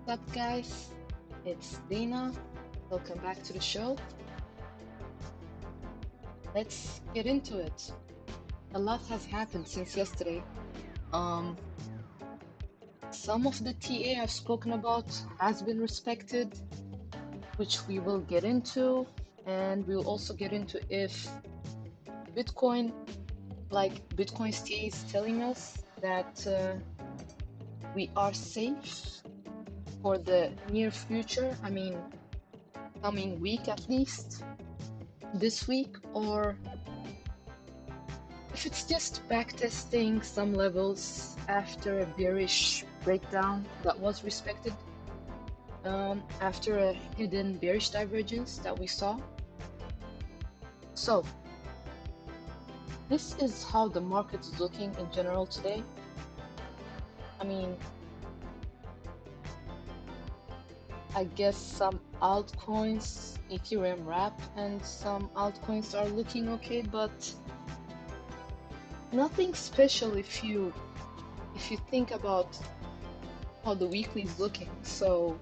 What's up, guys? It's Dina. Welcome back to the show. Let's get into it. A lot has happened since yesterday. Um, some of the TA I've spoken about has been respected, which we will get into, and we'll also get into if Bitcoin, like Bitcoin's TA is telling us that we are safe for the near future. I mean, coming week at least, this week, or if it's just backtesting some levels after a bearish breakdown that was respected, after a hidden bearish divergence that we saw. So this is how the market is looking in general today. I mean, I guess some altcoins, Ethereum wrap, and some altcoins are looking okay, but nothing special if you think about how the weekly is looking. So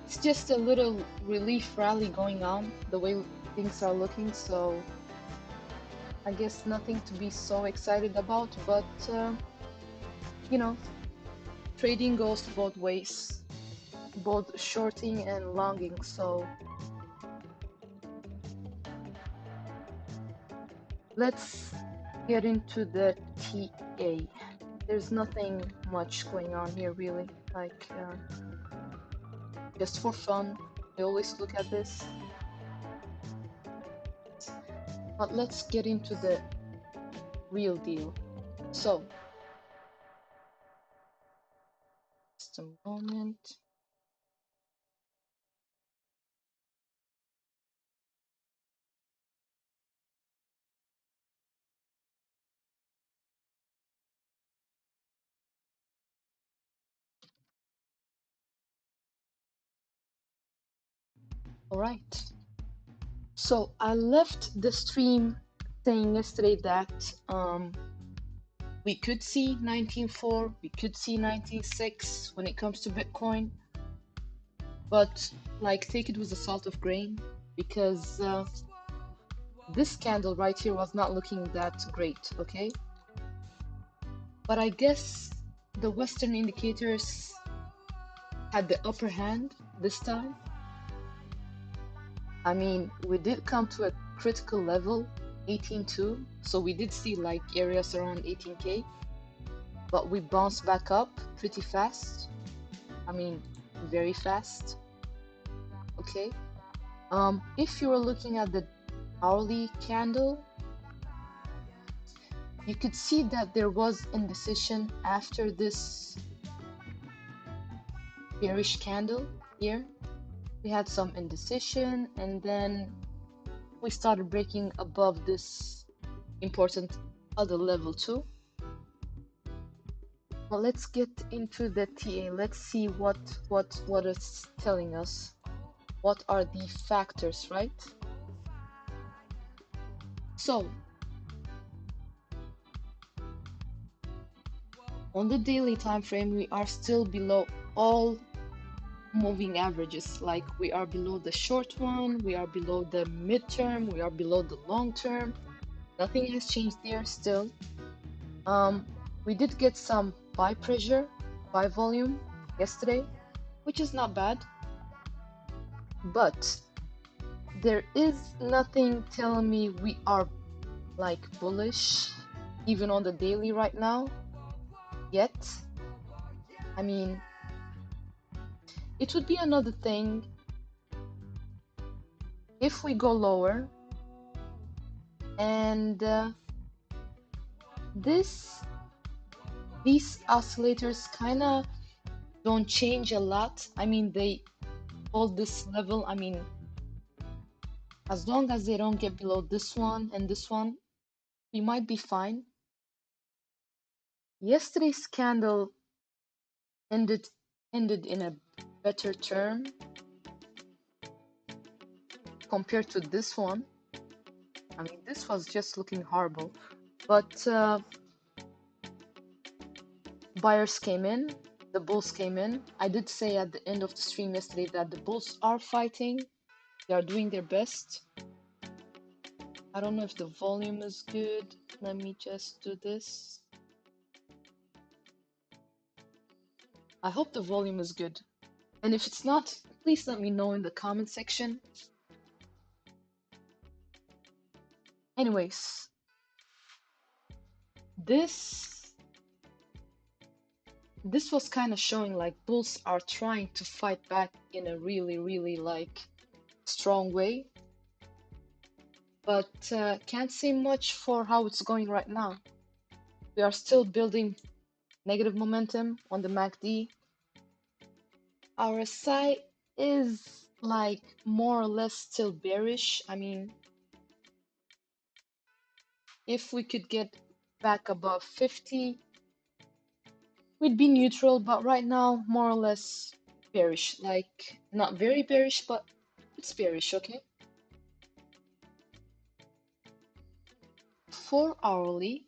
it's just a little relief rally going on the way things are looking. So I guess nothing to be so excited about, but you know, trading goes both ways, both shorting and longing. So let's get into the TA. There's nothing much going on here really, like just for fun. I always look at this, but let's get into the real deal. So just a moment. All right. So I left the stream saying yesterday that we could see 19.4, we could see 19.6 when it comes to Bitcoin, but like take it with a salt of grain, because this candle right here was not looking that great, okay? But I guess the Western indicators had the upper hand this time. I mean, we did come to a critical level, 18.2, so we did see like areas around 18K, but we bounced back up pretty fast. I mean, very fast. Okay. If you were looking at the hourly candle, you could see that there was indecision after this bearish candle here. We had some indecision, and then we started breaking above this important other level too. Well, let's get into the TA. Let's see what it's telling us. What are the factors, right? So on the daily time frame, we are still below all moving averages. Like we are below the short one, we are below the midterm, we are below the long term. Nothing has changed there still. We did get some buy pressure, buy volume yesterday, which is not bad, but there is nothing telling me we are like bullish even on the daily right now yet. I mean, it would be another thing if we go lower and these oscillators kind of don't change a lot. I mean, they hold this level. I mean, as long as they don't get below this one and this one, we might be fine. Yesterday's candle ended in a better term compared to this one. I mean, this was just looking horrible, but buyers came in, the bulls came in. I did say at the end of the stream yesterday that the bulls are fighting. They are doing their best. I don't know if the volume is good. Let me just do this. I hope the volume is good. And if it's not, please let me know in the comment section. Anyways, this was kind of showing like bulls are trying to fight back in a really like strong way, but can't say much for how it's going right now. We are still building negative momentum on the MACD. Our SI is like more or less still bearish. I mean, if we could get back above 50, we'd be neutral, but right now more or less bearish. Like not very bearish, but it's bearish. Okay, 4 hourly.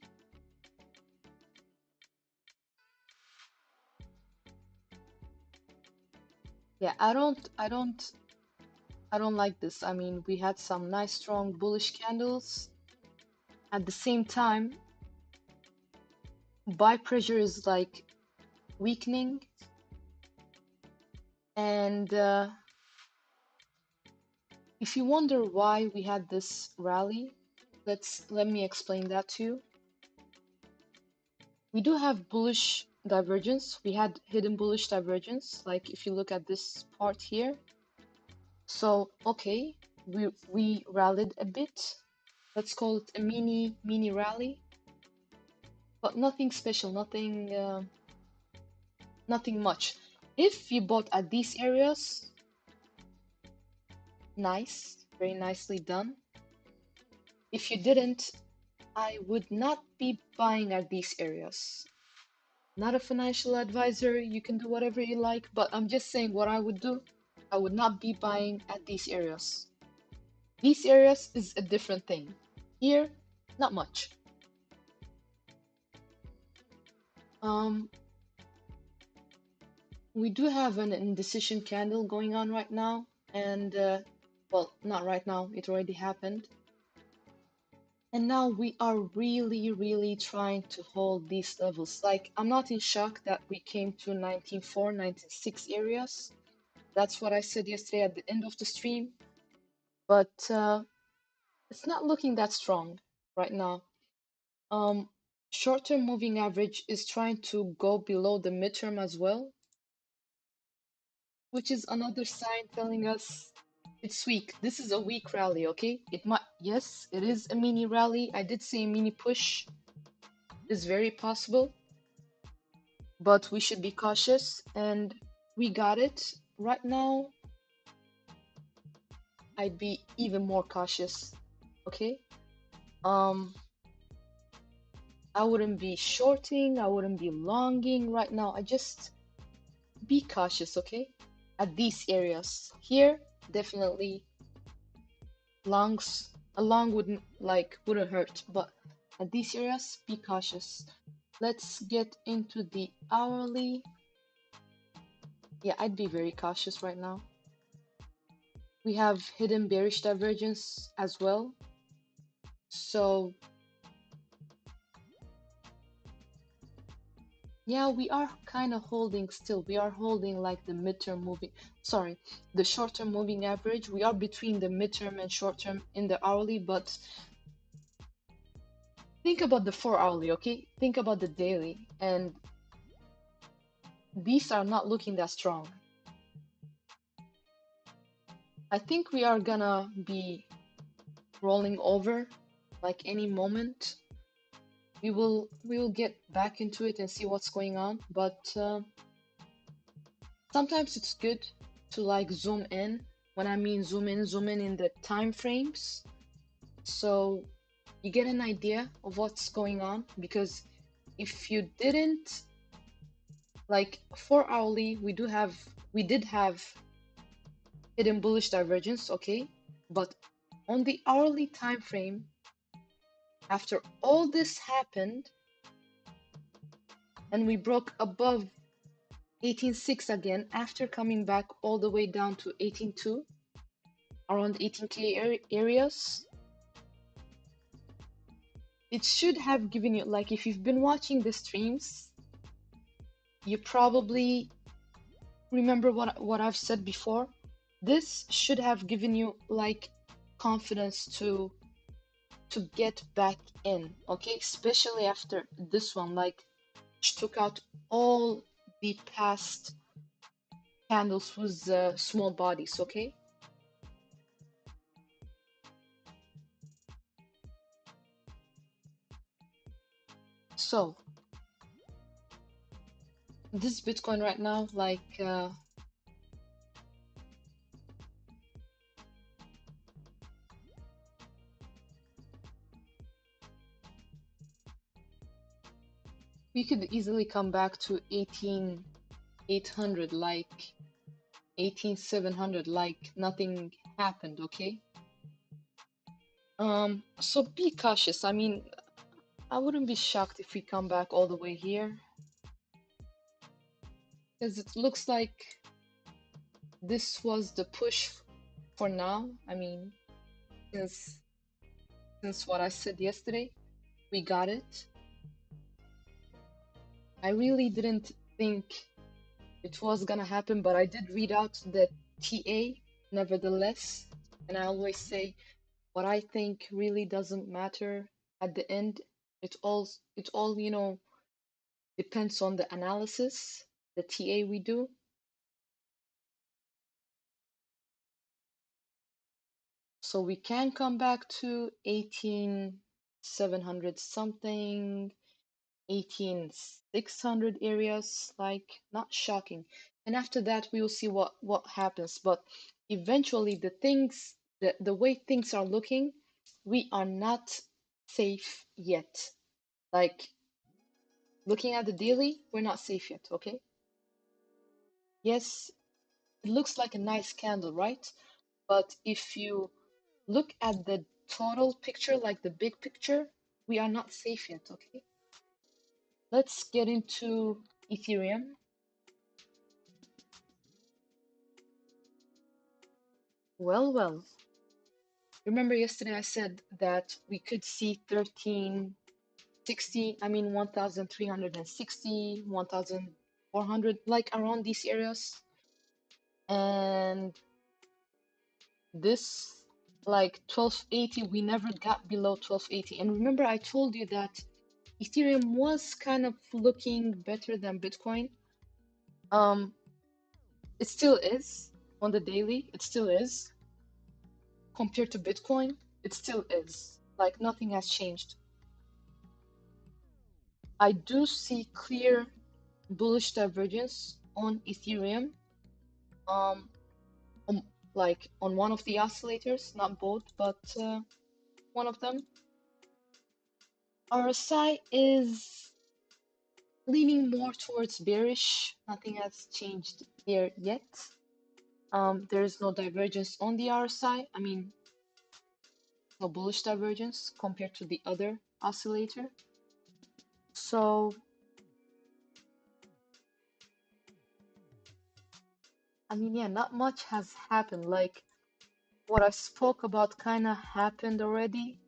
Yeah, I don't like this. I mean, we had some nice strong bullish candles. At the same time, buy pressure is like weakening, and if you wonder why we had this rally, let me explain that to you. We do have bullish divergence. We had hidden bullish divergence, like if you look at this part here. So okay, we rallied a bit. Let's call it a mini rally, but nothing special, nothing much. If you bought at these areas, nice, very nicely done. If you didn't, I would not be buying at these areas. Not a financial advisor, you can do whatever you like, but I'm just saying what I would do. I would not be buying at these areas. These areas is a different thing. Here, not much. We do have an indecision candle going on right now, and well, not right now, it already happened. And now we are really trying to hold these levels. Like, I'm not in shock that we came to 19.4, 19.6 areas. That's what I said yesterday at the end of the stream. But it's not looking that strong right now. Short-term moving average is trying to go below the midterm as well, which is another sign telling us it's weak. This is a weak rally, okay? It might, yes, it is a mini rally. I did say mini push is very possible, but we should be cautious, and we got it. Right now, I'd be even more cautious, okay? I wouldn't be shorting, I wouldn't be longing right now. I just be cautious, okay? At these areas. Here, definitely a long wouldn't hurt, but at these areas, be cautious. Let's get into the hourly. Yeah, I'd be very cautious right now. We have hidden bearish divergence as well. So yeah, we are kind of holding still. We are holding like the midterm moving, sorry, the short-term moving average. We are between the midterm and short-term in the hourly, but think about the 4 hourly, okay? Think about the daily, and these are not looking that strong. I think we are gonna be rolling over like any moment. We will get back into it and see what's going on, but sometimes it's good to like zoom in. When I mean zoom in the time frames, so you get an idea of what's going on. Because if you didn't, like 4 hourly, we did have hidden bullish divergence, okay, but on the hourly time frame, after all this happened and we broke above 18.6 again after coming back all the way down to 18.2, around 18K areas. It should have given you, like, if you've been watching the streams, you probably remember what I've said before. This should have given you like confidence to get back in, okay? Especially after this one, like, which took out all the past candles with small bodies, okay? So this Bitcoin right now, like, we could easily come back to 18,800, like 18,700, like nothing happened, okay? So be cautious. I mean, I wouldn't be shocked if we come back all the way here, because it looks like this was the push for now. I mean, since what I said yesterday, we got it. I really didn't think it was gonna happen, but I did read out the TA nevertheless, and I always say what I think really doesn't matter at the end. It all depends on the analysis, the TA we do. So we can come back to 18,700 something, 18,600 areas, like not shocking. And after that, we will see what happens. But eventually, the way things are looking, we are not safe yet. Like, looking at the daily, we're not safe yet, okay? Yes, it looks like a nice candle, right? But if you look at the total picture, like the big picture, we are not safe yet, okay? Let's get into Ethereum. Well. Remember yesterday I said that we could see 1360, I mean 1360, 1400, like around these areas. And this, like 1280, we never got below 1280. And remember I told you that Ethereum was kind of looking better than Bitcoin. It still is on the daily, it still is. Compared to Bitcoin, it still is. Like, nothing has changed. I do see clear bullish divergence on Ethereum. Um, like on one of the oscillators, not both, but one of them. RSI is leaning more towards bearish. Nothing has changed there yet. There is no divergence on the RSI. I mean, no bullish divergence compared to the other oscillator. So, I mean, yeah, not much has happened. Like, what I spoke about kind of happened already.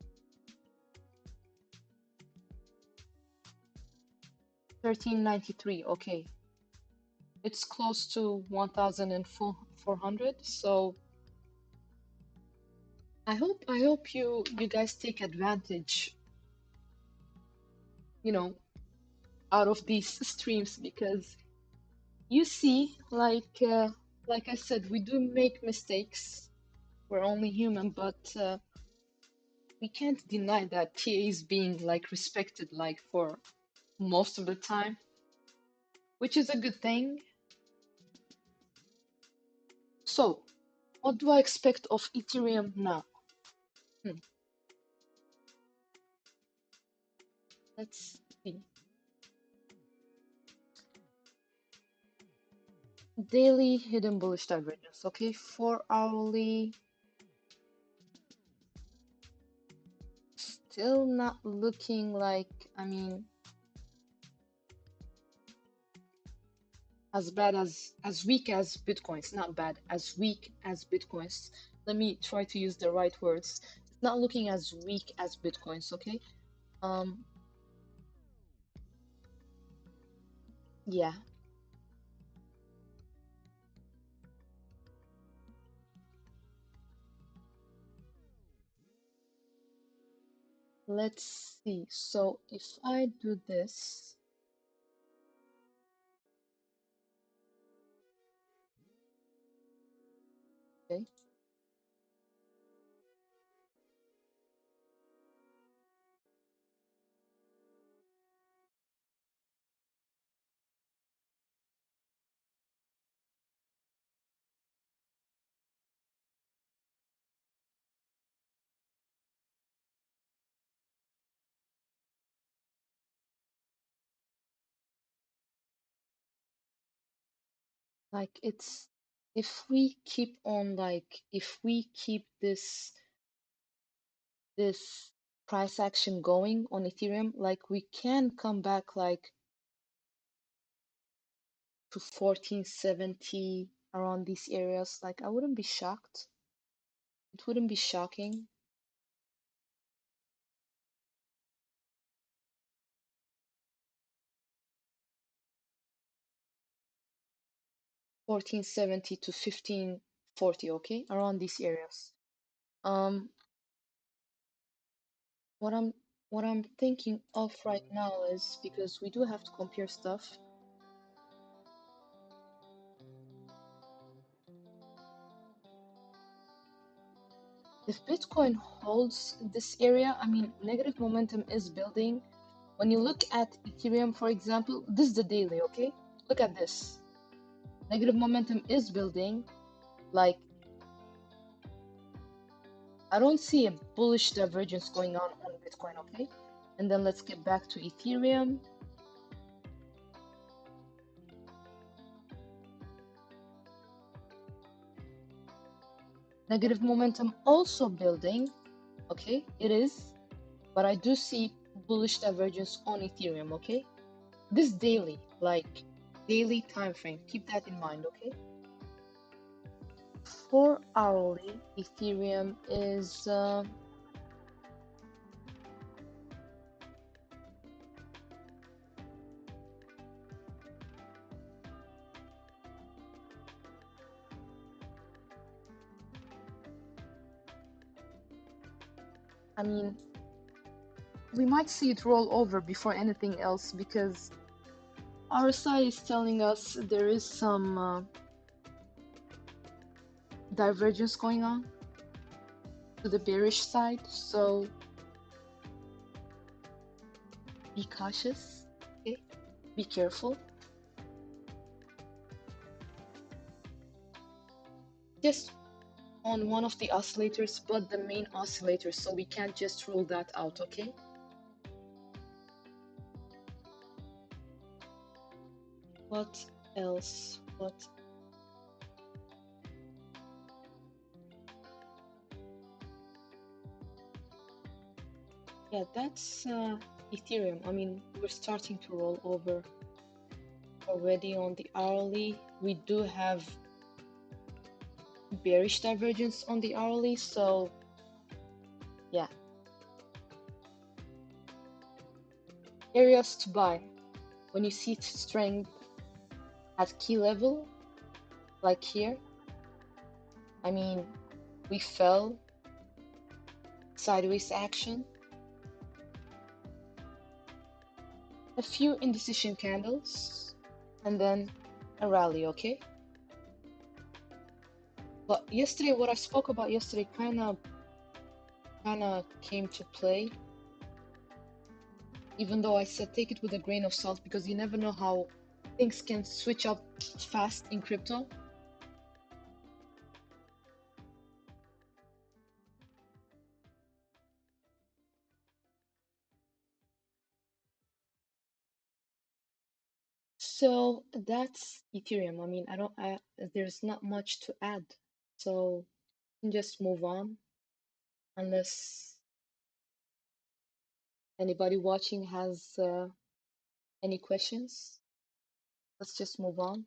1393, okay. It's close to 1400, so I hope you guys take advantage, you know, out of these streams, because you see, like I said, we do make mistakes. We're only human, but we can't deny that TA is being like respected like for most of the time, which is a good thing. So, what do I expect of Ethereum now? Let's see. Daily hidden bullish divergence. Okay, 4 hourly. Still not looking like, I mean, as bad as weak as Bitcoins, not bad, as weak as Bitcoins. Let me try to use the right words. It's not looking as weak as Bitcoins, okay? Um, yeah. Let's see. So if I do this, okay, like it's if we keep on like if we keep this price action going on Ethereum, like we can come back like to 1470 around these areas. Like I wouldn't be shocked. It wouldn't be shocking. 1470 to 1540, okay? Around these areas. Um, what I'm what I'm thinking of right now is because we do have to compare stuff. If Bitcoin holds this area, I mean, negative momentum is building. When you look at Ethereum, for example, this is the daily, okay? Look at this. Negative momentum is building. Like, I don't see a bullish divergence going on Bitcoin, okay? And then let's get back to Ethereum. Negative momentum also building, okay? It is, but I do see bullish divergence on Ethereum, okay? This daily, like daily time frame, keep that in mind, okay? For hourly, Ethereum is I mean, we might see it roll over before anything else because RSI is telling us there is some divergence going on to the bearish side, so be cautious, okay? Be careful. Just on one of the oscillators, but the main oscillator, so we can't just rule that out, okay? What else? What? Yeah, that's Ethereum. I mean, we're starting to roll over already on the hourly. We do have bearish divergence on the hourly, so yeah. Areas to buy. When you see strength at key level, like here, I mean, we fell, sideways action, a few indecision candles, and then a rally, okay? But yesterday, what I spoke about yesterday kind of came to play, even though I said take it with a grain of salt because you never know how things can switch up fast in crypto. So that's Ethereum. I mean, there's not much to add. So you can just move on unless anybody watching has any questions. Let's just move on.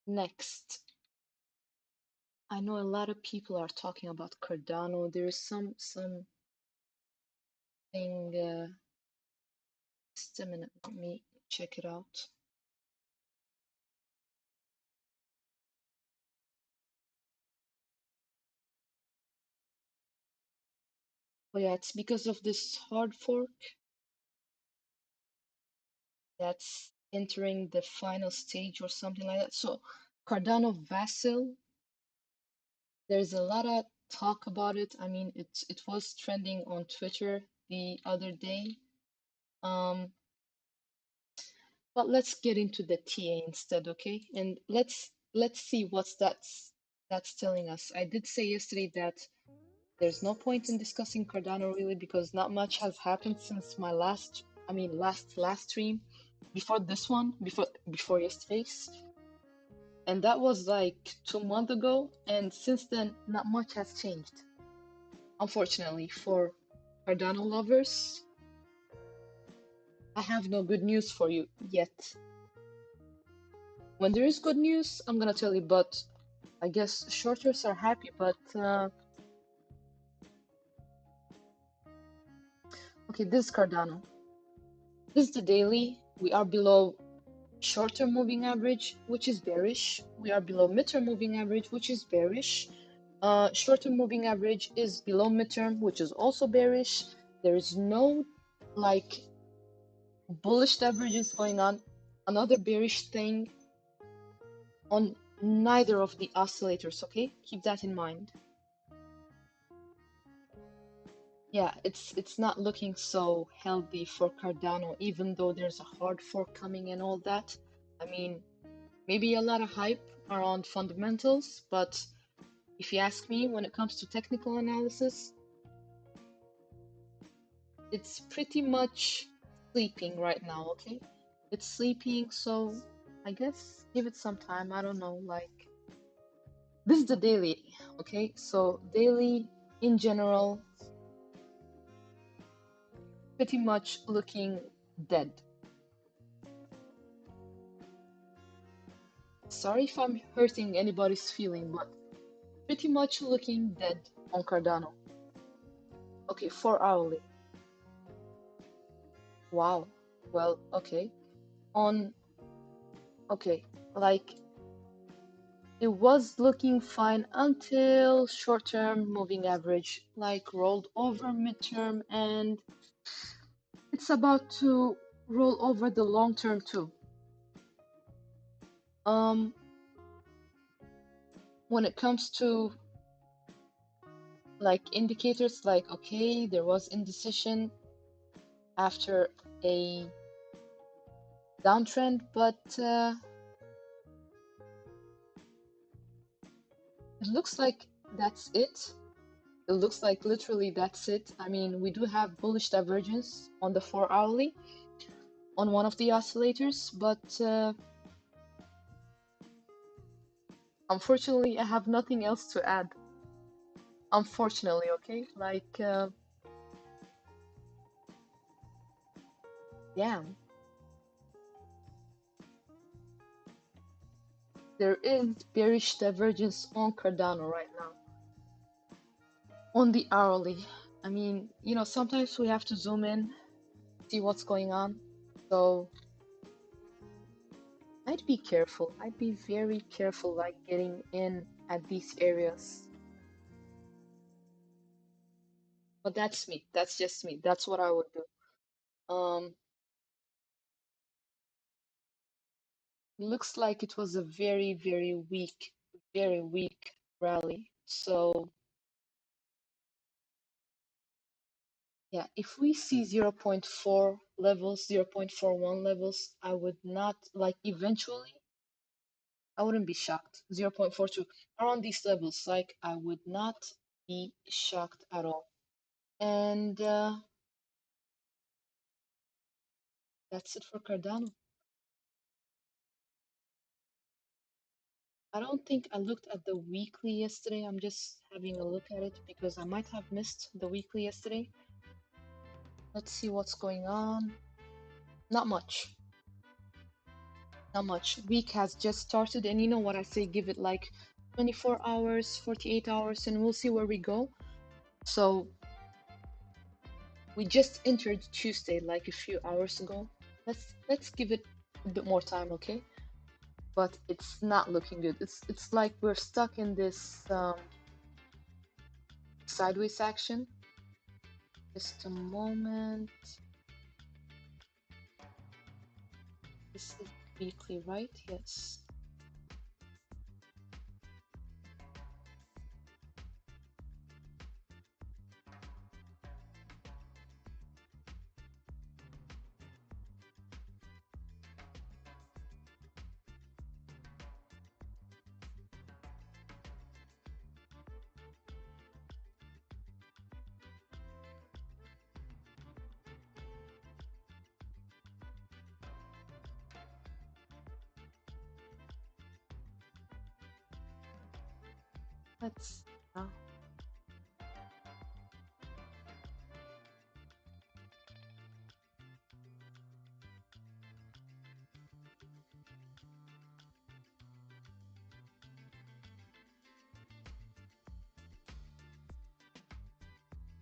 Next, I know a lot of people are talking about Cardano. There is something. Just a minute, let me check it out. Oh yeah, it's because of this hard fork that's entering the final stage or something like that. So Cardano Vasil, there's a lot of talk about it. I mean, it was trending on Twitter the other day. But let's get into the TA instead, okay? And let's see that's telling us. I did say yesterday that there's no point in discussing Cardano really because not much has happened since my last stream before this one, before yesterday's. And that was like 2 months ago, and since then not much has changed. Unfortunately for Cardano lovers, I have no good news for you yet. When there is good news, I'm gonna tell you, but I guess shorters are happy, but okay, this is Cardano. This is the daily. We are below short-term moving average, which is bearish. We are below mid-term moving average, which is bearish. Short-term moving average is below mid-term, which is also bearish. There is no like bullish divergence going on. Another bearish thing on neither of the oscillators, okay? Keep that in mind. Yeah, it's not looking so healthy for Cardano, even though there's a hard fork coming and all that. I mean, maybe a lot of hype around fundamentals, but if you ask me, when it comes to technical analysis, it's pretty much sleeping right now, okay? It's sleeping, so I guess give it some time. I don't know, like this is the daily, okay? So daily in general, pretty much looking dead. Sorry if I'm hurting anybody's feeling, but pretty much looking dead on Cardano. Okay, 4 hourly. Wow. Well, okay. On, okay, like it was looking fine until short-term moving average, like rolled over midterm, and it's about to roll over the long term too. When it comes to like indicators, like okay, there was indecision after a downtrend, but it looks like that's it. It looks like literally that's it. I mean, we do have bullish divergence on the 4 hourly on one of the oscillators, but unfortunately, I have nothing else to add. Unfortunately, okay? Like, damn. There is bearish divergence on Cardano right now. On the hourly. I mean, sometimes we have to zoom in, see what's going on. So I'd be careful. I'd be very careful, like getting in at these areas. But that's me. That's just me. That's what I would do. Looks like it was a very, very weak rally. So yeah, if we see 0.4 levels, 0.41 levels, I would not like eventually, I wouldn't be shocked. 0.42 around these levels, like I would not be shocked at all. And that's it for Cardano. I don't think I looked at the weekly yesterday. I'm just having a look at it because I might have missed the weekly yesterday. Let's see what's going on. Not much. not much. Week has just started, and you know what I say, give it like 24 hours, 48 hours, and we'll see where we go. So we just entered Tuesday like a few hours ago. Let's give it a bit more time, okay? But it's not looking good. It's like we're stuck in this sideways action. Just a moment. This is weekly, right? Yes. Let's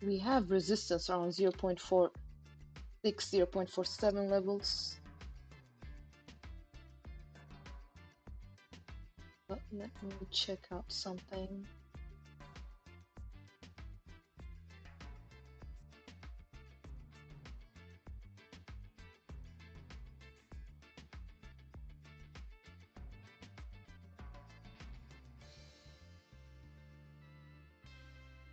we have resistance around 0.46, 0.47 levels. But let me check out something.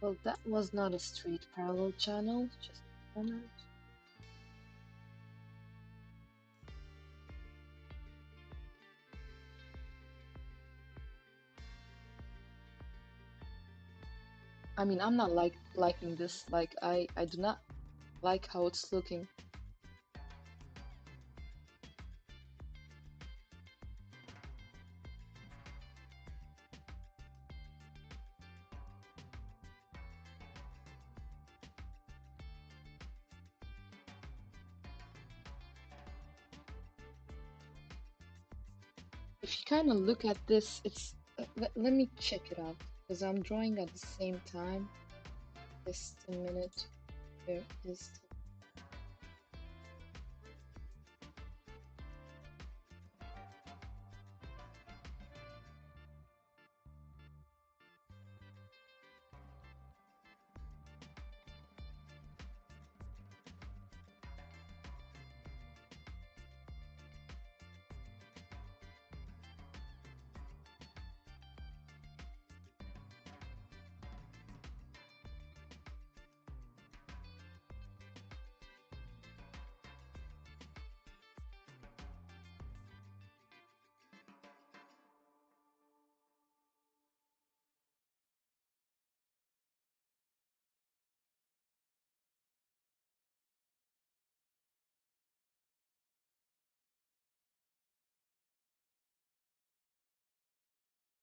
Well, that was not a straight parallel channel. Just a moment. I mean, I'm not liking this. Like, I do not like how it's looking. If you kind of look at this, it's let me check it out because I'm drawing at the same time. Just a minute. There is.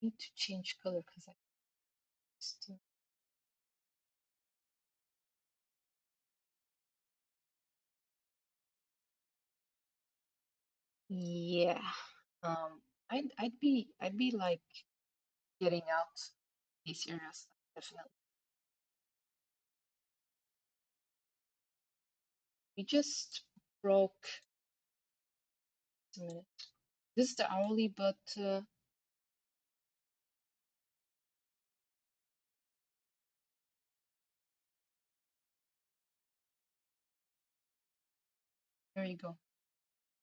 Need to change color because I still. Yeah. I'd be like getting out these areas definitely. We just broke a minute. This is the hourly, but there you go.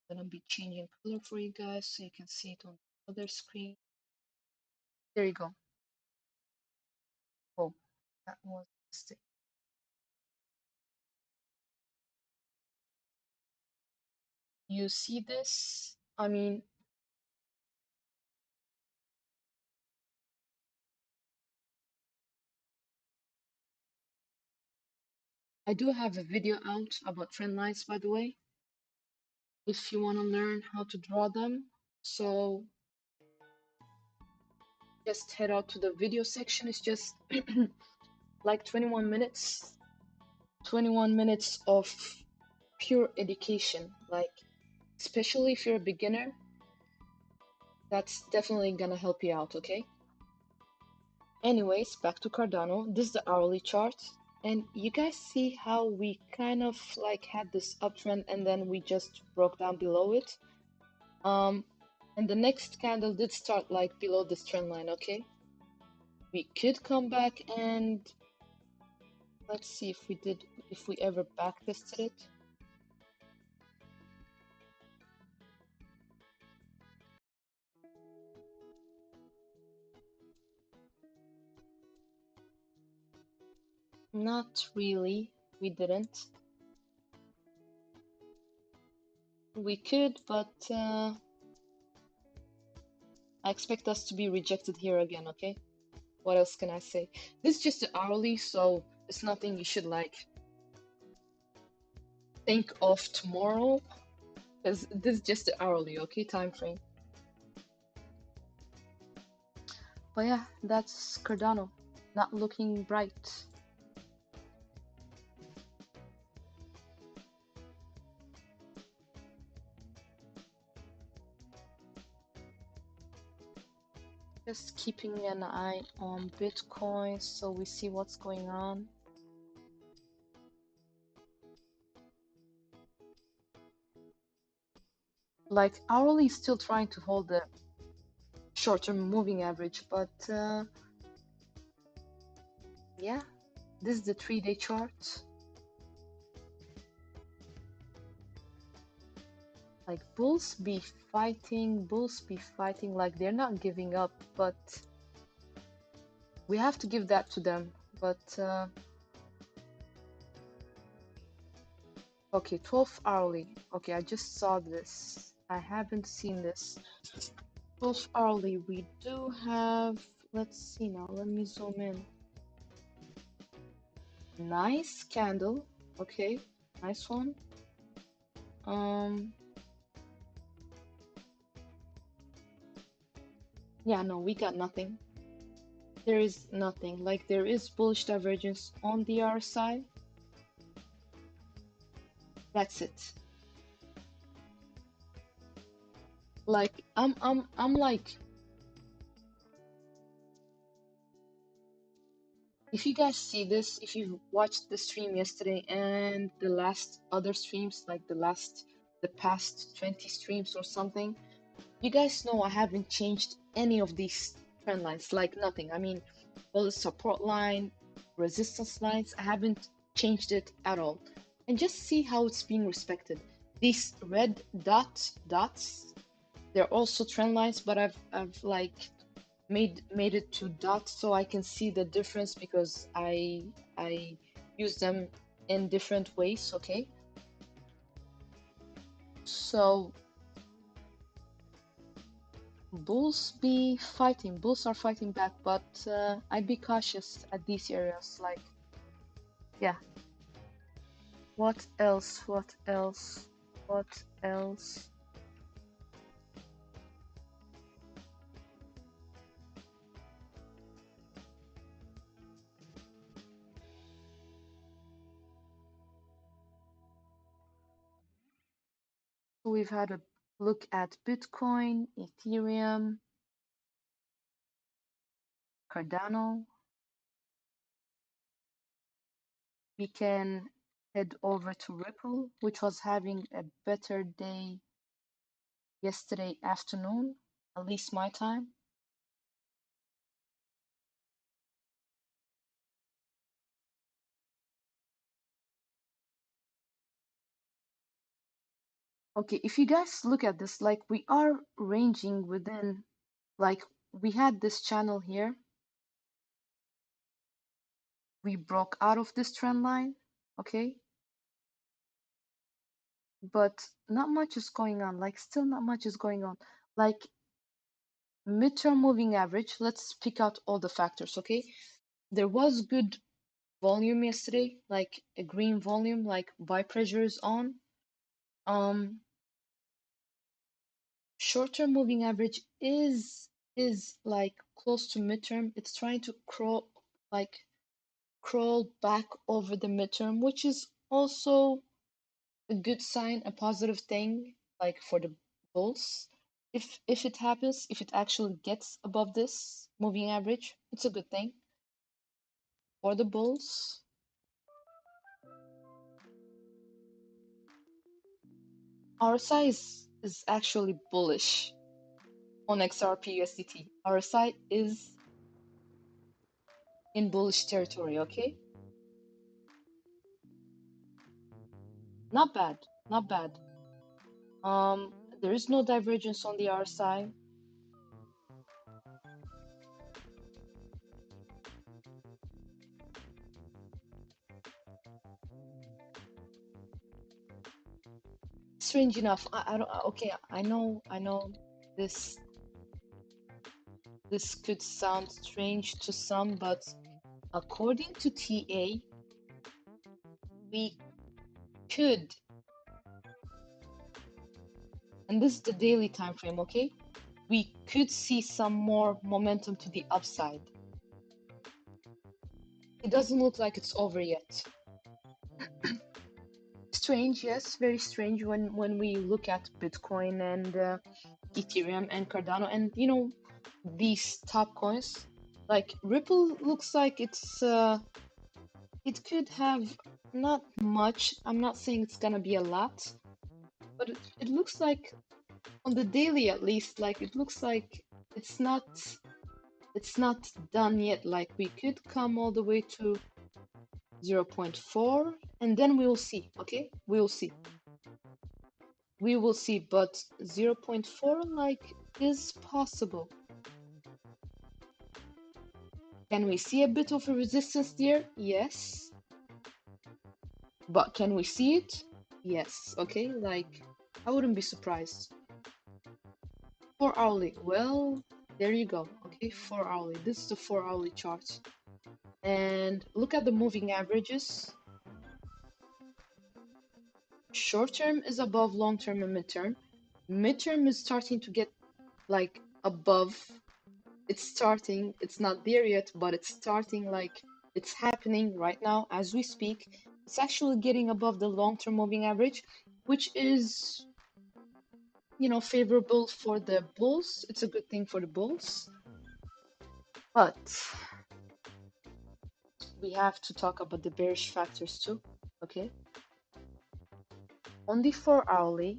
I'm gonna be changing color for you guys so you can see it on the other screen. There you go. Oh, that was a mistake. You see this? I mean, I do have a video out about trend lines, by the way, if you want to learn how to draw them. So just head out to the video section. It's just like 21 minutes, 21 minutes of pure education. Like, especially if you're a beginner, That's definitely gonna help you out, okay? Anyways, back to Cardano. This is the hourly chart. And you guys see how we kind of like had this uptrend and then we just broke down below it. Um, and the next candle did start like below this trend line, okay? We could come back and let's see if we ever backtested it. Not really, we didn't. We could, but I expect us to be rejected here again, okay? What else can I say? This is just the hourly, so it's nothing you should like think of tomorrow, because this is just the hourly, okay, time frame. But yeah, that's Cardano, not looking bright. Just keeping an eye on Bitcoin so we see what's going on. Like hourly is still trying to hold the short-term moving average, but yeah, this is the 3-day chart. Like bulls be fighting, like they're not giving up, but we have to give that to them. But okay, 12 hourly. Okay, I just saw this. I haven't seen this. 12 hourly, we do have, let's see now, let me zoom in. Nice candle. Okay, nice one. Yeah, no, we got nothing. There is nothing. Like there is bullish divergence on the RSI. That's it. Like I'm like, if you guys see this, if you watched the stream yesterday and the last other streams, like the past 20 streams or something, you guys know I haven't changed any of these trend lines, like nothing. I mean, well, the support line, resistance lines, I haven't changed it at all. And just see how it's being respected. These red dots, they're also trend lines, but I've like made it to dots so I can see the difference because I use them in different ways, okay? So bulls are fighting back, but I'd be cautious at these areas. Like, yeah. What else? What else? What else? So we've had a look at Bitcoin, Ethereum, Cardano. We can head over to Ripple, which was having a better day yesterday afternoon, at least my time. Okay, if you guys look at this, like we are ranging within, like we had this channel here. We broke out of this trend line, okay? But not much is going on, like still not much is going on. Like midterm moving average, let's pick out all the factors, okay? There was good volume yesterday, like a green volume, like buy pressure is on. Short-term moving average is like close to midterm. It's trying to crawl back over the midterm, which is also a good sign, a positive thing, like for the bulls. If it happens, if it actually gets above this moving average, it's a good thing for the bulls. RSI is actually bullish on XRP USDT. RSI is in bullish territory, okay? Not bad, not bad. There is no divergence on the RSI. Strange enough, I don't, okay, I know this could sound strange to some, but according to TA, we could, and this is the daily time frame, okay? We could see some more momentum to the upside. It doesn't look like it's over yet. Strange, yes, very strange when we look at Bitcoin and Ethereum and Cardano and these top coins. Like Ripple looks like it could have not much. I'm not saying it's gonna be a lot, but it looks like on the daily at least, like it looks like it's not done yet. Like we could come all the way to 0.4 and then we will see. Okay, we will see, but 0.4 like is possible. Can we see a bit of a resistance there? Yes. But can we see it? Yes. Okay, like I wouldn't be surprised. 4 hourly. Well, there you go. Okay, 4 hourly. This is the 4 hourly chart. And look at the moving averages. Short term is above long term and midterm. Midterm is starting to get like above. It's starting. It's not there yet, but it's starting, like it's happening right now as we speak. It's actually getting above the long term moving average, which is favorable for the bulls. It's a good thing for the bulls. But we have to talk about the bearish factors too. Okay. On the 4 hourly,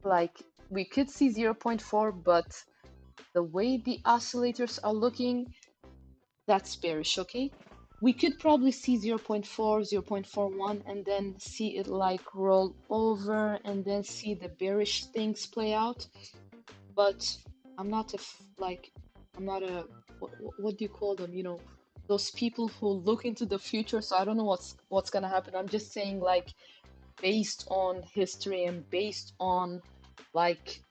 like we could see 0.4, but the way the oscillators are looking, that's bearish. Okay. We could probably see 0.4, 0.41, and then see it like roll over and then see the bearish things play out. But I'm not a what do you call them? Those people who look into the future. So I don't know what's gonna happen. I'm just saying, like, based on history and based on like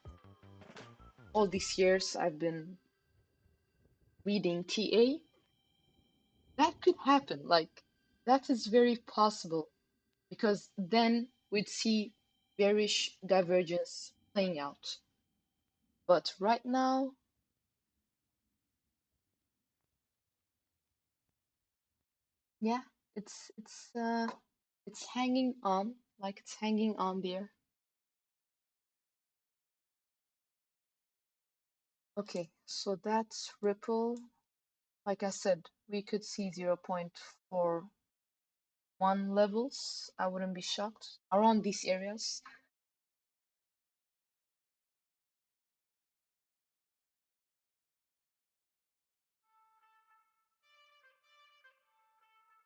all these years I've been reading TA, that could happen. Like that is very possible because then we'd see bearish divergence playing out. But right now, yeah, it's hanging on, like it's hanging on there. Okay, so that's Ripple. Like I said, we could see 0.41 levels. I wouldn't be shocked around these areas.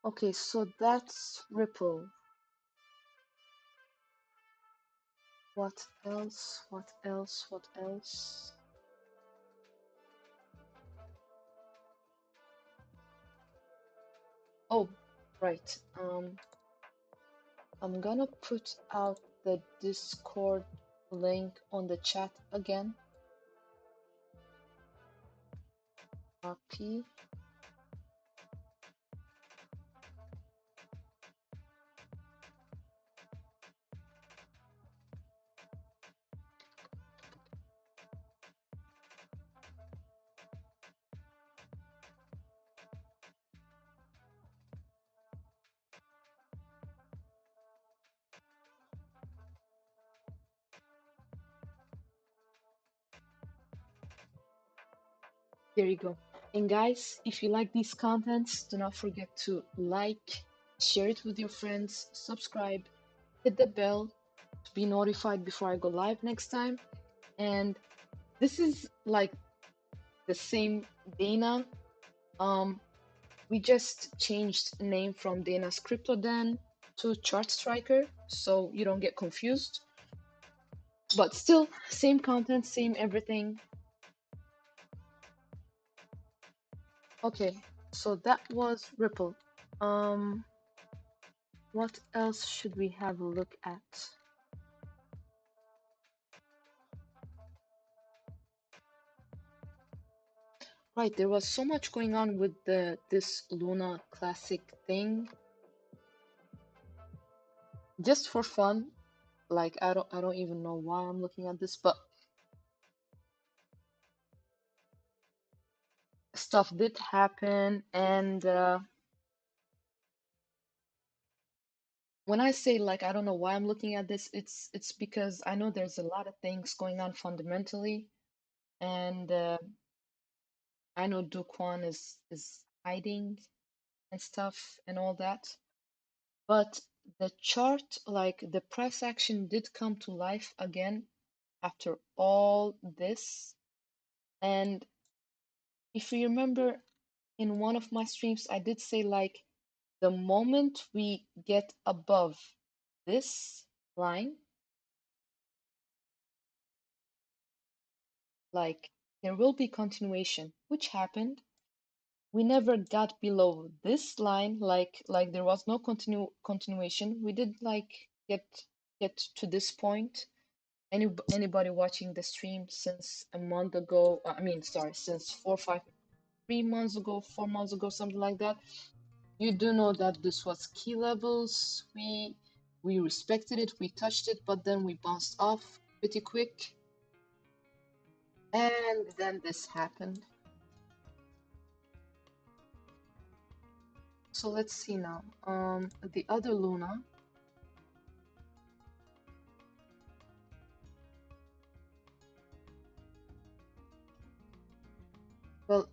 Okay, so that's Ripple. What else? What else? What else? Oh, right. I'm gonna put out the Discord link on the chat again. RP. There you go. And guys, if you like these contents, do not forget to like, share it with your friends, subscribe, hit the bell to be notified before I go live next time. And this is like the same Dana. Um, we just changed name from Dana's CryptoDan to Chart Striker, so you don't get confused. But still, same content, same everything. Okay, so that was Ripple. What else should we have a look at? Right, there was so much going on with this Luna Classic thing. Just for fun, like I don't even know why I'm looking at this, but stuff did happen, and when I say like I don't know why I'm looking at this, it's because I know there's a lot of things going on fundamentally, and I know Duquan is hiding and stuff and all that. But the chart, like the price action did come to life again after all this. And if you remember in one of my streams, I did say like the moment we get above this line, like there will be continuation, which happened. We never got below this line, like there was no continuation. We did like get to this point. Anybody watching the stream since a month ago, I mean, sorry, since 3 months ago, 4 months ago, something like that, you do know that this was key levels. We respected it, we touched it, but then we bounced off pretty quick, and then this happened. So let's see now. The other Luna. Well,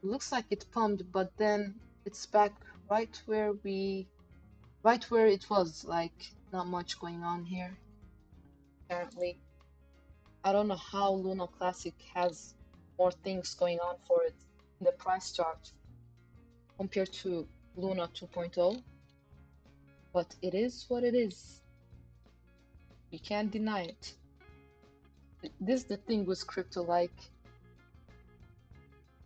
looks like it pumped, but then it's back right where it was. Like not much going on here, apparently. I don't know how Luna Classic has more things going on for it in the price chart compared to Luna 2.0, but it is what it is. You can't deny it. This is the thing with crypto, like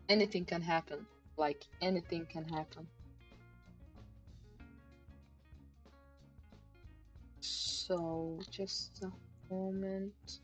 anything can happen. Like anything can happen. So just a moment.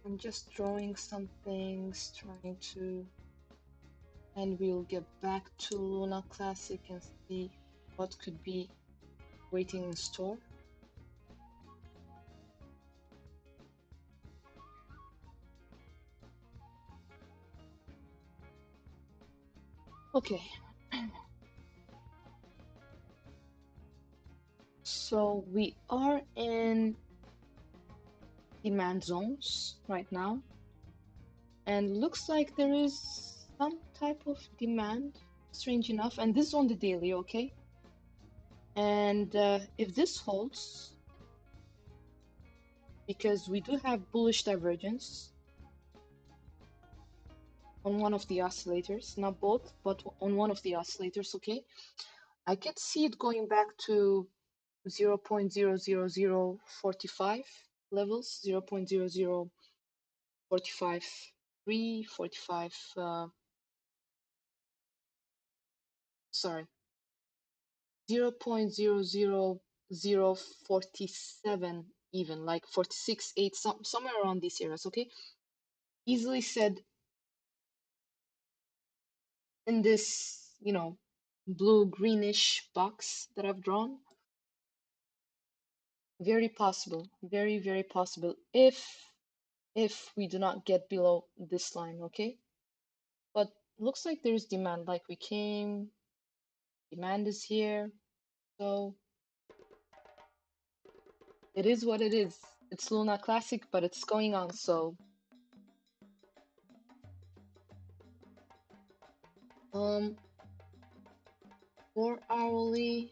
I'm just drawing some things, trying to, and we'll get back to Luna Classic and see what could be waiting in store. Okay. So we are in demand zones right now, and looks like there is some type of demand, strange enough, and this is on the daily, okay? And if this holds, because we do have bullish divergence on one of the oscillators, not both, but on one of the oscillators, okay? I could see it going back to 0.00045 levels, 0.00453, 45, sorry, 0.00047 even, like 46, 8, somewhere around these areas, okay? Easily said in this, you know, blue greenish box that I've drawn. Very possible, very, very possible if we do not get below this line, okay? But looks like there's demand, like we came, demand is here, so it is what it is. It's Luna Classic, but it's going on, so 4 hourly.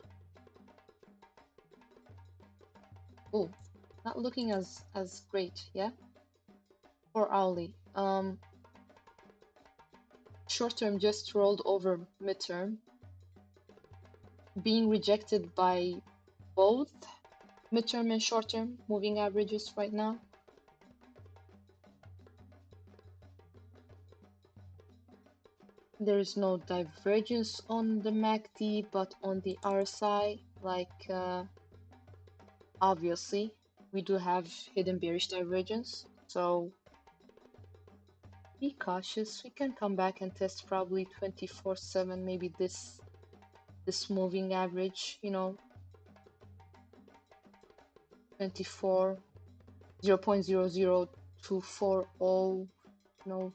Oh, not looking as great, yeah? 4 hourly. Short term just rolled over midterm, being rejected by both midterm and short term moving averages right now. There is no divergence on the MACD, but on the RSI, like obviously we do have hidden bearish divergence, so be cautious. We can come back and test probably 24/7, maybe this moving average, you know, 24, 0.00240, you know,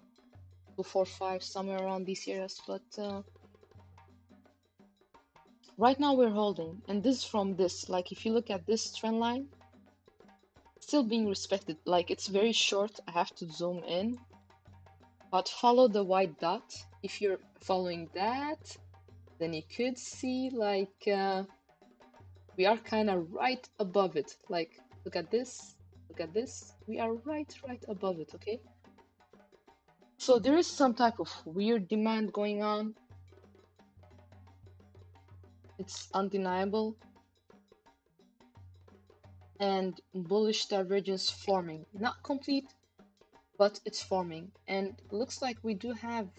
245, somewhere around these areas. But right now we're holding, and this from this, like if you look at this trend line, still being respected. Like it's very short, I have to zoom in, but follow the white dot. If you're following that, then you could see like we are kind of right above it. Like look at this, we are right above it, okay? So there is some type of weird demand going on. It's undeniable. And bullish divergence forming. Not complete, but it's forming. And looks like we do have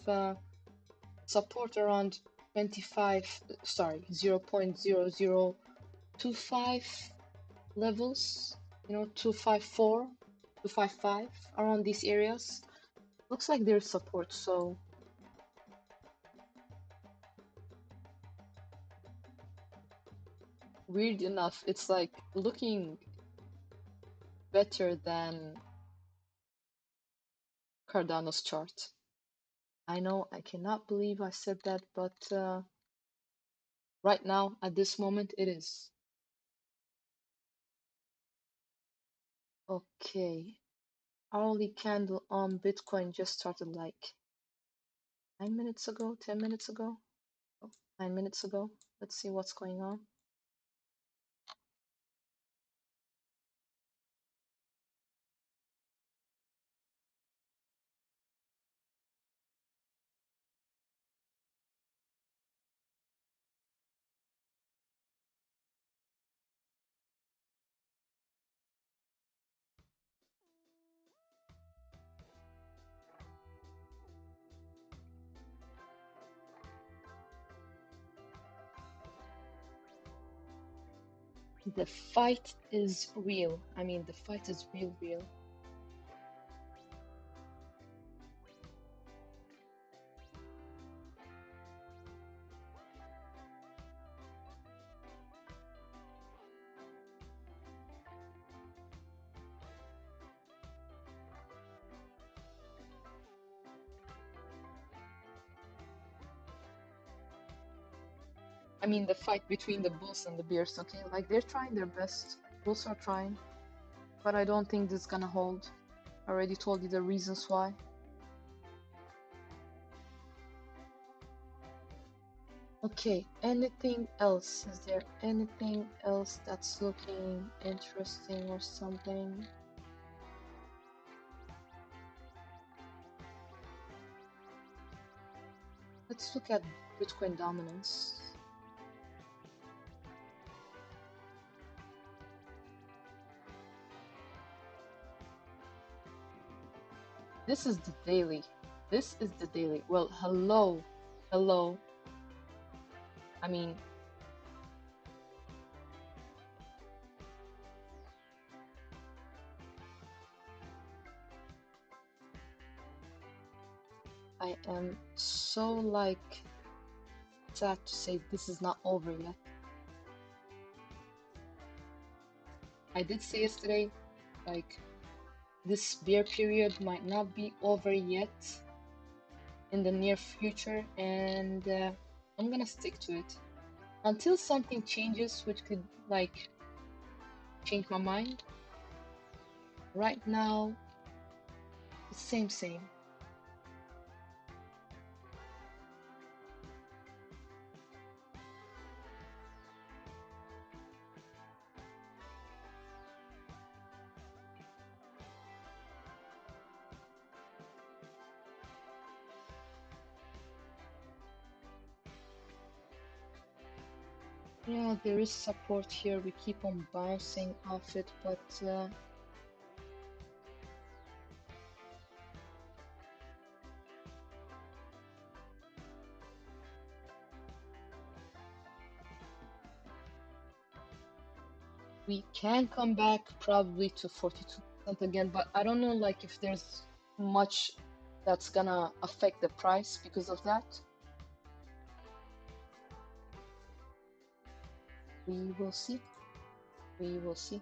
support around 0.0025 levels, you know, 254, 255, around these areas. Looks like there's support, so weird enough, it's like looking better than Cardano's chart. I know, I cannot believe I said that, but right now, at this moment, it is. Okay, hourly candle on Bitcoin just started like 9 minutes ago, 10 minutes ago, oh, 9 minutes ago. Let's see what's going on. The fight is real. I mean, the fight is real. I mean, the fight between the bulls and the bears, okay? Like, they're trying their best. Bulls are trying. But I don't think this is gonna hold. I already told you the reasons why. Okay, anything else? Is there anything else that's looking interesting or something? Let's look at Bitcoin dominance. This is the daily. This is the daily. Well, hello. Hello. I mean, I am so like sad to say this is not over yet. I did say yesterday, like, this bear period might not be over yet in the near future, and I'm gonna stick to it until something changes, which could like change my mind. Right now, it's same. Yeah, there is support here. We keep on bouncing off it, but we can come back probably to 42% again, but I don't know like if there's much that's gonna affect the price because of that. We will see. We will see.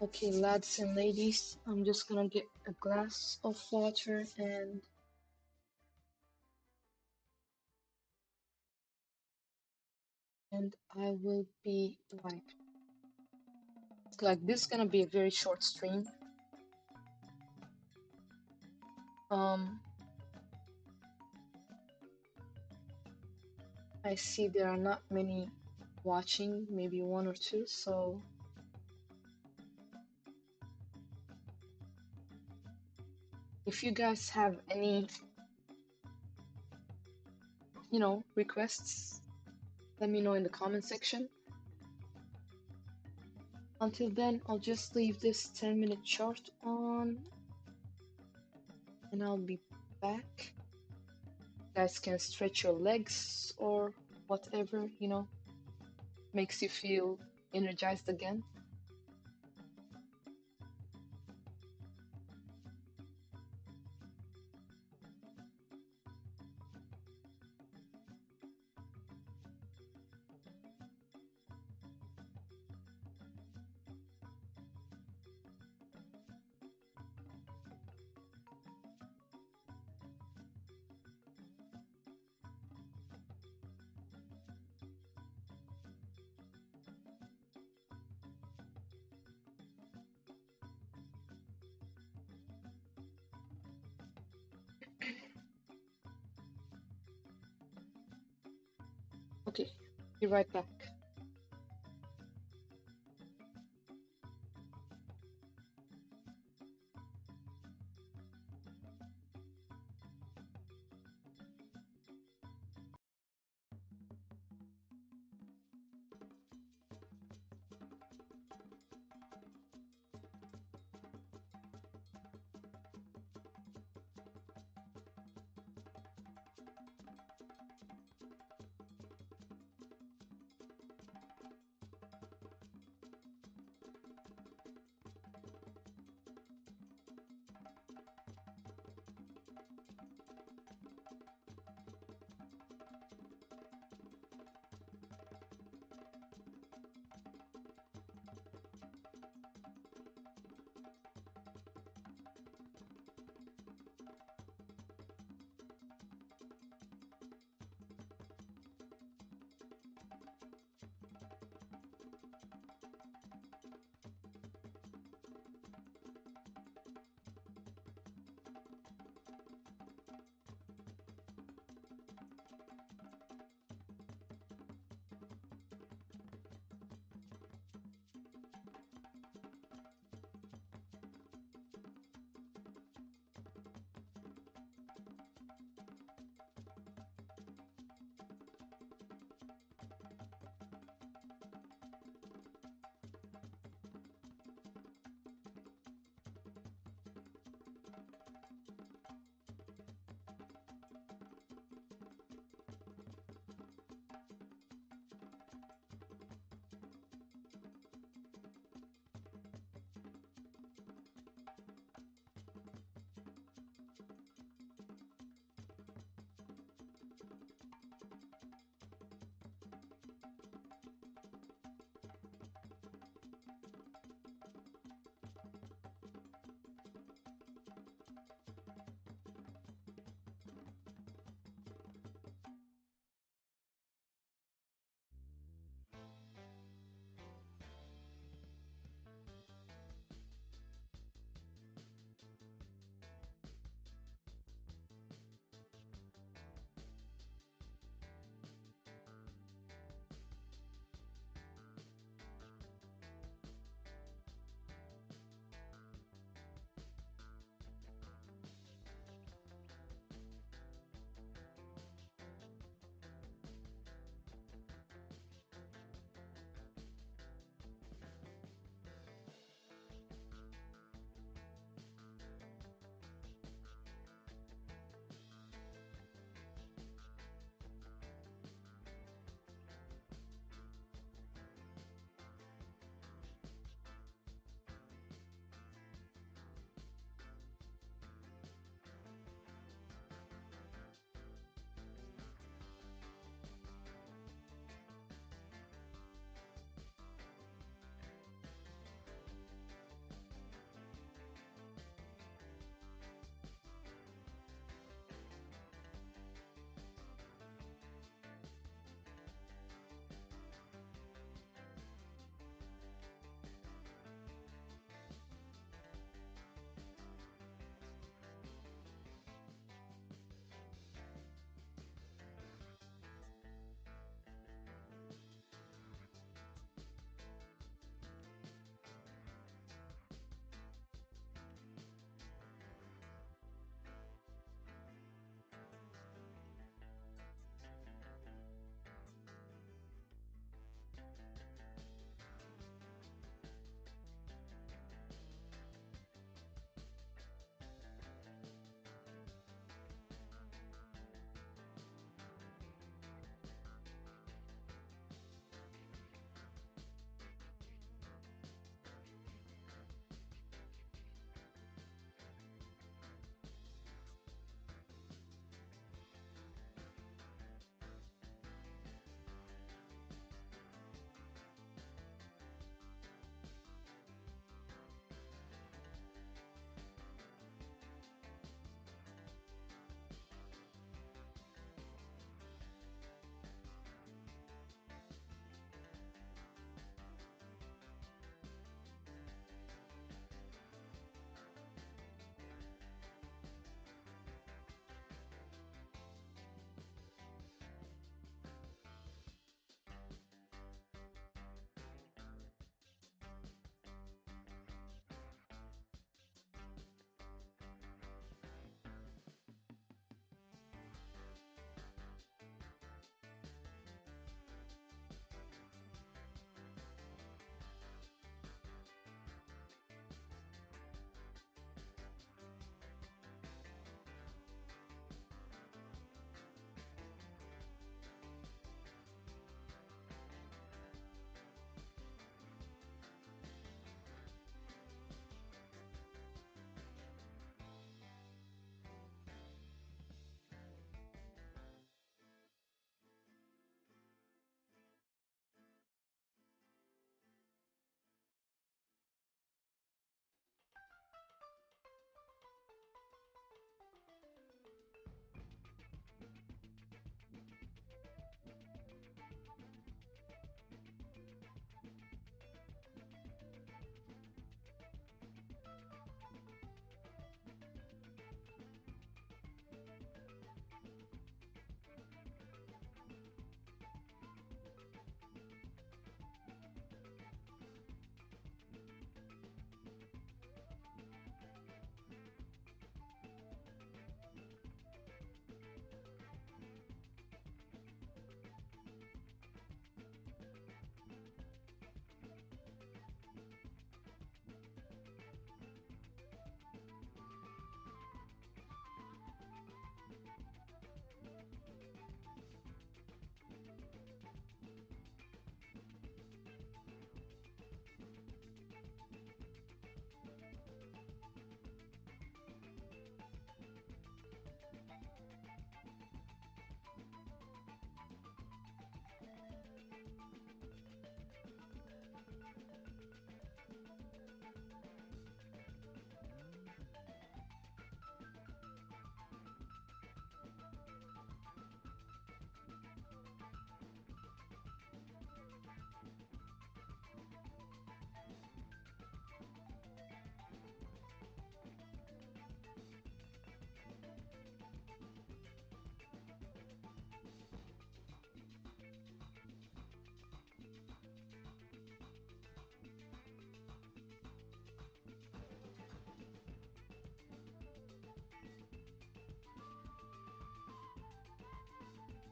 Okay, lads and ladies, I'm just gonna get a glass of water and I will be right. Like this is gonna be a very short stream. I see there are not many watching, maybe one or two, so if you guys have any, requests, let me know in the comment section. Until then, I'll just leave this 10-minute chart on and I'll be back. You guys can stretch your legs or whatever, makes you feel energized again. Okay, be right back.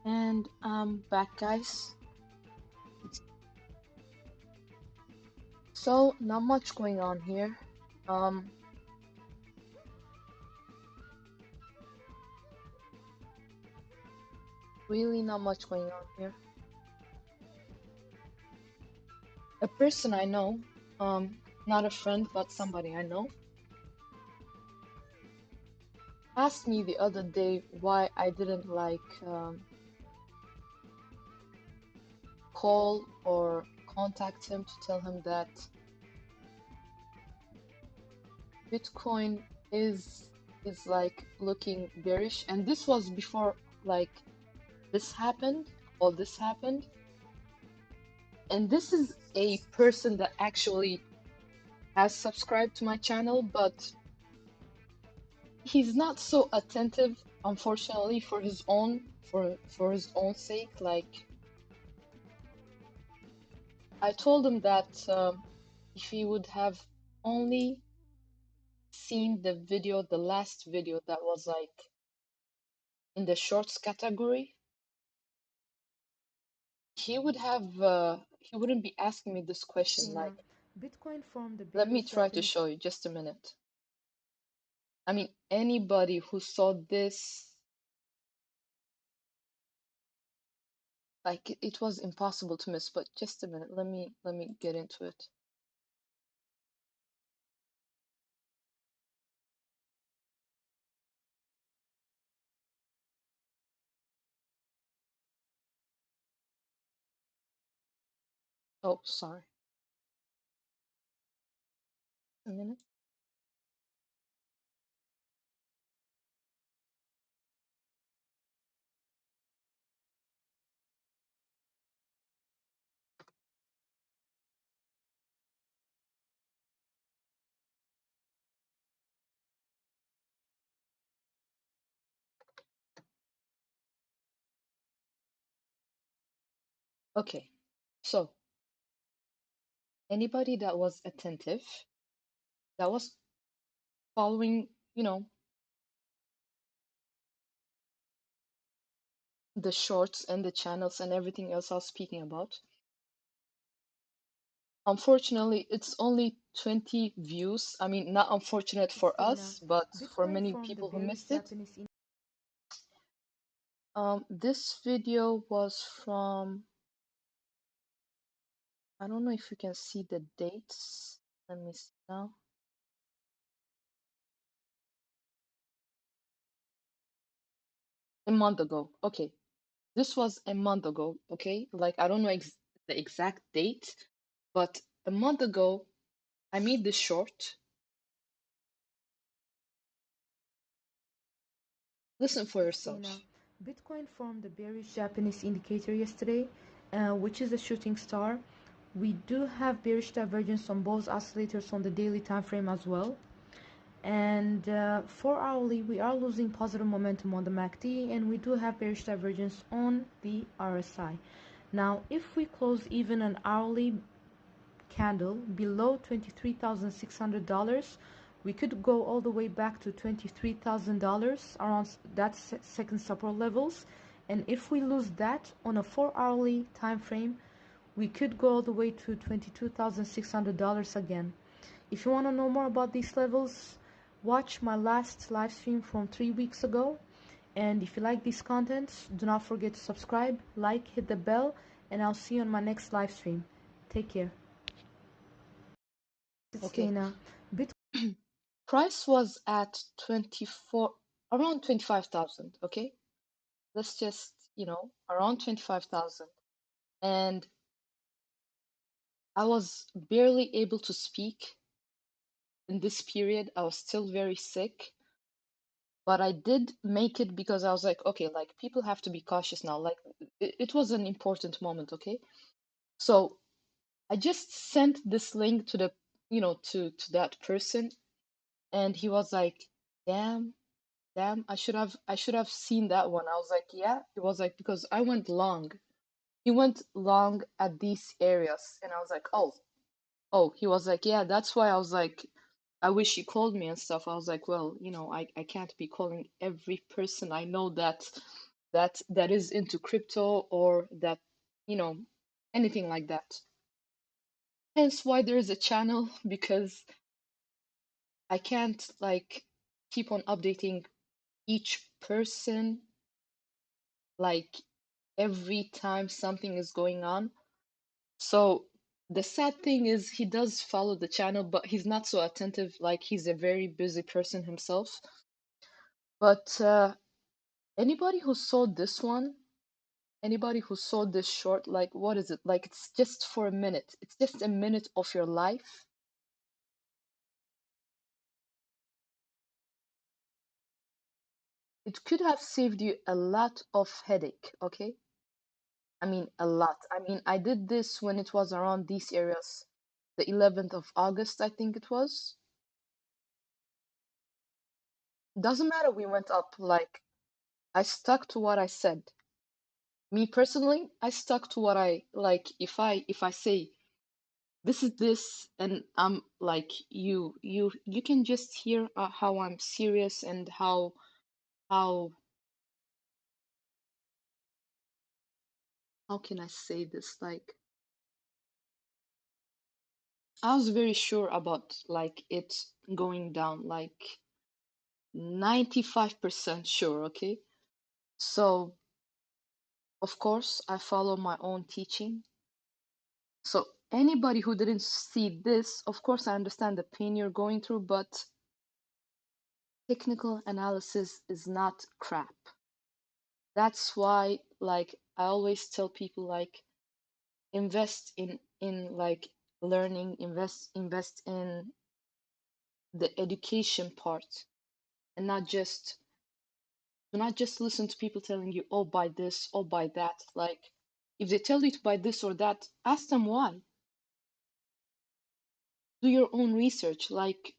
And I'm back, guys. So, not much going on here. Um, really not much going on here. A person I know, not a friend, but somebody I know, asked me the other day why I didn't call or contact him to tell him that Bitcoin is like looking bearish, and this was before like this happened, all this happened. And this is a person that actually has subscribed to my channel, but he's not so attentive, unfortunately, for his own sake. Like, I told him that if he would have only seen the video, the last video that was like in the shorts category, he wouldn't be asking me this question. Like, Bitcoin formed the let me bearish try to Japanese. show you, just a minute. I mean, anybody who saw this, like it was impossible to miss. But just a minute, let me get into it. Oh, sorry. A minute. Okay. So, anybody that was attentive, that was following, the shorts and the channels and everything else I was speaking about. Unfortunately, it's only 20 views. I mean, not unfortunate for Christina, us, but for Bitcoin many formed the people who bearish missed it. Japanese. This video was from, I don't know if you can see the dates. Let me see now. A month ago. Okay. This was a month ago. Okay. Like, I don't know the exact date, but a month ago, I made this short. Listen for Christina, yourself. Bitcoin formed the bearish Japanese indicator yesterday, which is a shooting star. We do have bearish divergence on both oscillators on the daily time frame as well. And 4 hourly, we are losing positive momentum on the MACD, and we do have bearish divergence on the RSI. Now, if we close even an hourly candle below $23,600, we could go all the way back to $23,000 around that second support levels. And if we lose that on a 4 hourly time frame, we could go all the way to $22,600 again. If you want to know more about these levels, watch my last live stream from 3 weeks ago. And if you like these contents, do not forget to subscribe, like, hit the bell, and I'll see you on my next live stream. Take care. It's Okay. Lena. Price was at 24, around 25,000. Okay. Let's just, around 25,000. And I was barely able to speak in this period. I was still very sick, but I did make it because I was like, okay, like people have to be cautious now. Like it was an important moment. Okay. So I just sent this link to the, to that person, and he was like, damn, damn, I should have seen that one. I was like, yeah. He was like, because I went long. He went long at these areas, and I was like, oh. He was like, yeah, that's why I was like, I wish you called me and stuff. I was like, well, I can't be calling every person I know that that is into crypto or that, you know, anything like that. Hence why there is a channel, because I can't like keep on updating each person like every time something is going on. So the sad thing is he does follow the channel, but he's not so attentive. Like he's a very busy person himself. But anybody who saw this one, anybody who saw this short, like what is it? Like it's just for a minute. It's just a minute of your life. It could have saved you a lot of headache, okay? I mean, a lot. I mean, I did this when it was around these areas, the 11th of August, I think it was. Doesn't matter, we went up. Like, I stuck to what I said. Me personally, I stuck to what I like. If I say this is this, and I'm like you can just hear how I'm serious and how how can I say this? Like, I was very sure about like it going down, like 95% sure, okay? So, of course, I follow my own teaching. So, anybody who didn't see this, of course, I understand the pain you're going through, but technical analysis is not crap. That's why, like, I always tell people, like, invest in like learning, invest in the education part, and not just listen to people telling you, oh, buy this, oh, buy that. Like, if they tell you to buy this or that, ask them why. Do your own research. Like,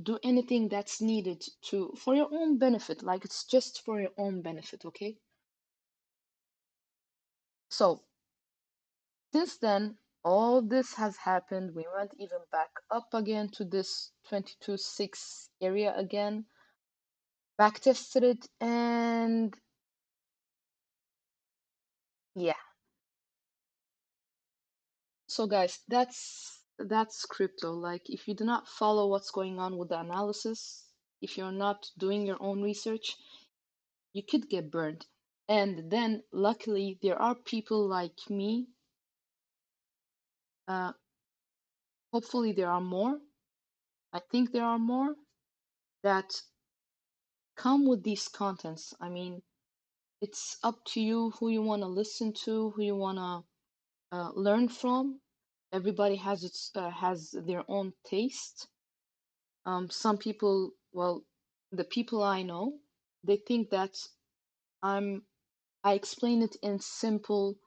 do anything that's needed to for your own benefit. Like, it's just for your own benefit, okay? So, since then, all this has happened. We went even back up again to this 22.6 area again, back tested it, and yeah. So guys, that's crypto. Like if you do not follow what's going on with the analysis, if you're not doing your own research, you could get burned. And then luckily there are people like me, uh, hopefully there are more. I think there are more that come with these contents. I mean, it's up to you who you want to listen to, who you want to learn from. Everybody has their own taste. Some people, well, the people I know, they think that I'm I explain it in simple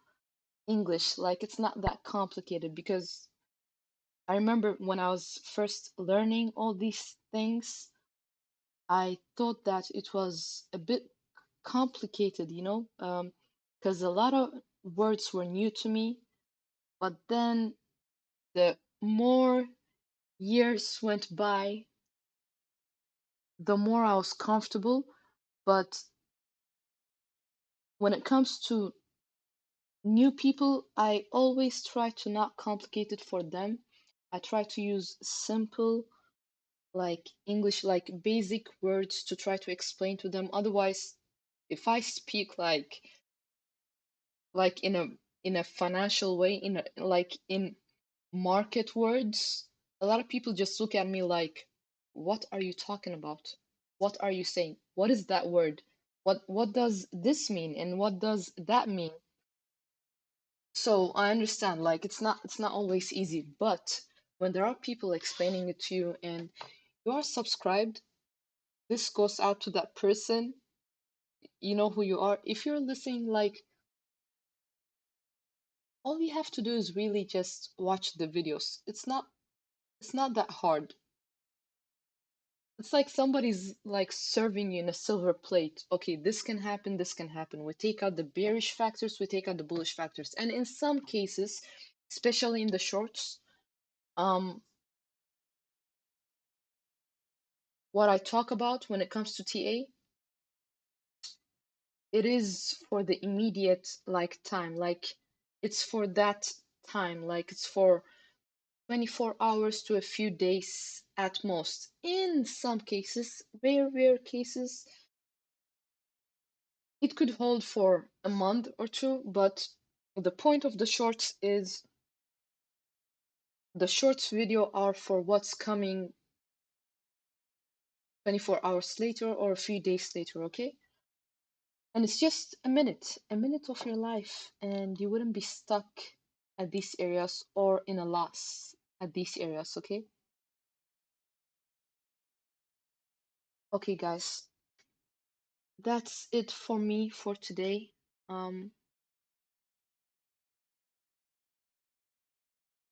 English, like it's not that complicated, because I remember when I was first learning all these things, I thought that it was a bit complicated, because a lot of words were new to me. But then the more years went by, the more I was comfortable. But when it comes to new people, I always try to not complicate it for them. I try to use simple, like English, like basic words to try to explain to them. Otherwise, if I speak like in a financial way, like in market words, a lot of people just look at me like, what are you talking about? What are you saying? What is that word? What does this mean and what does that mean? So I understand, like it's not always easy, but when there are people explaining it to you and you are subscribed, this goes out to that person. You know who you are. If you're listening, like all you have to do is really just watch the videos. It's not that hard. It's like somebody's like serving you in a silver plate. Okay, this can happen, this can happen. We take out the bearish factors, we take out the bullish factors. And in some cases, especially in the shorts, um, what I talk about when it comes to TA, it is for the immediate like time, like it's for that time, like it's for 24 hours to a few days at most. In some cases, rare cases, it could hold for a month or two, but the point of the shorts is the shorts video are for what's coming 24 hours later or a few days later, okay? And it's just a minute of your life, and you wouldn't be stuck at these areas or in a loss at these areas, okay? Okay, guys, that's it for me for today. Um,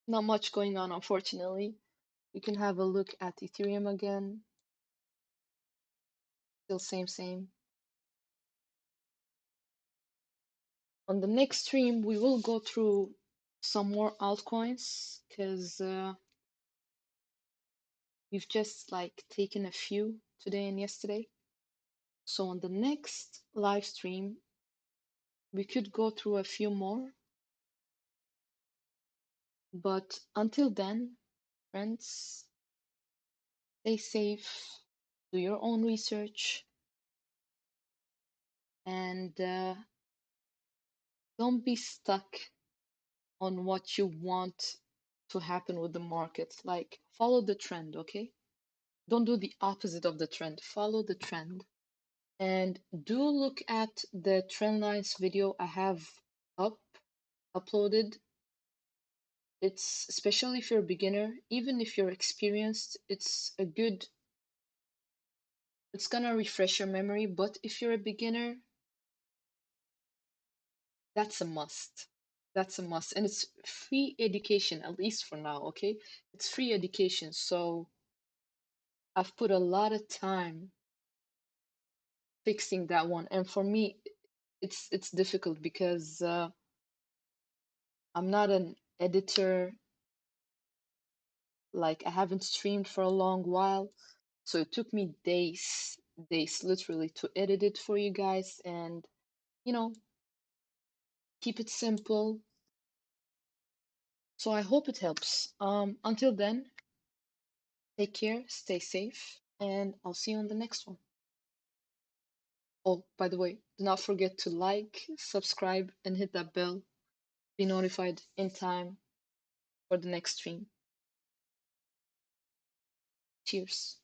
not much going on, unfortunately. You can have a look at Ethereum again. Still same. On the next stream, we will go through some more altcoins because we've just like taken a few today and yesterday. So on the next live stream, we could go through a few more. But until then, friends, stay safe, do your own research, and don't be stuck on what you want to happen with the market. Like, follow the trend, okay? Don't do the opposite of the trend. Follow the trend. And do look at the trend lines video I have uploaded. It's especially if you're a beginner, even if you're experienced, it's gonna refresh your memory, but if you're a beginner, that's a must. That's a must. And it's free education, at least for now, okay? It's free education. So I've put a lot of time fixing that one. And for me, it's difficult because I'm not an editor. Like I haven't streamed for a long while. So it took me days literally to edit it for you guys and, you know, keep it simple. So I hope it helps. Until then, take care, stay safe, and I'll see you on the next one. Oh, by the way, do not forget to like, subscribe, and hit that bell. Be notified in time for the next stream. Cheers.